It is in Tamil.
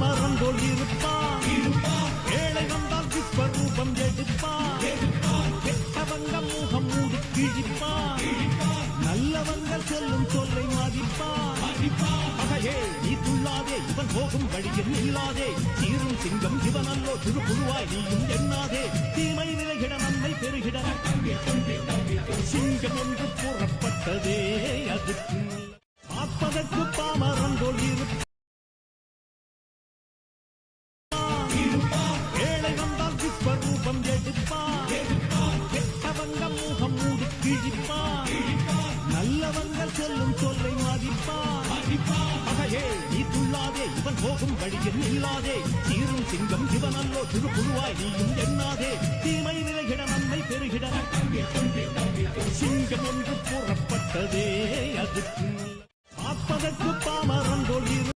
மறந்தோல் இருப்பான் ஏழை வந்தால் விஸ்வரூபம் எடுப்பான் கெட்டவங்க முகம் மூடி கிழிப்பான் நல்லவங்க சொல்லும் சொல்லை மதிப்பான் அகையே நீ துள்ளாதே இவன் போகும் வழியில் நில்லாதே சீரும் சிங்கம் இவன் அல்லோ திருப்புழுவாய் நீயும் எண்ணாதே தீமை விலகிட நன்மை பெருகிட சிங்கம் ஒன்று கூறப்பட்டதே அதுக்கு பார்ப்பதற்கு பாமரந்தோல் இருப்பான் ஏழை வந்தால் விஸ்வரூபம் எடுப்பான் கெட்டவங்க முகம் மூடி கிழிப்பான் நல்லவங்க சொல்லும் சொல்லை மதிப்பான் அகையே நீ துள்ளாதே இவன் போகும் வழியில் நில்லாதே சீரும் சிங்கம் இவன் அல்லோ திருப்புழுவாய் நீயும் எண்ணாதே தீமை விலகிட நன்மை பெருகிட சிங்கம் ஒன்று கூறப்பட்டதே அதுக்கு பார்ப்பதற்கு பாமரந்தோல்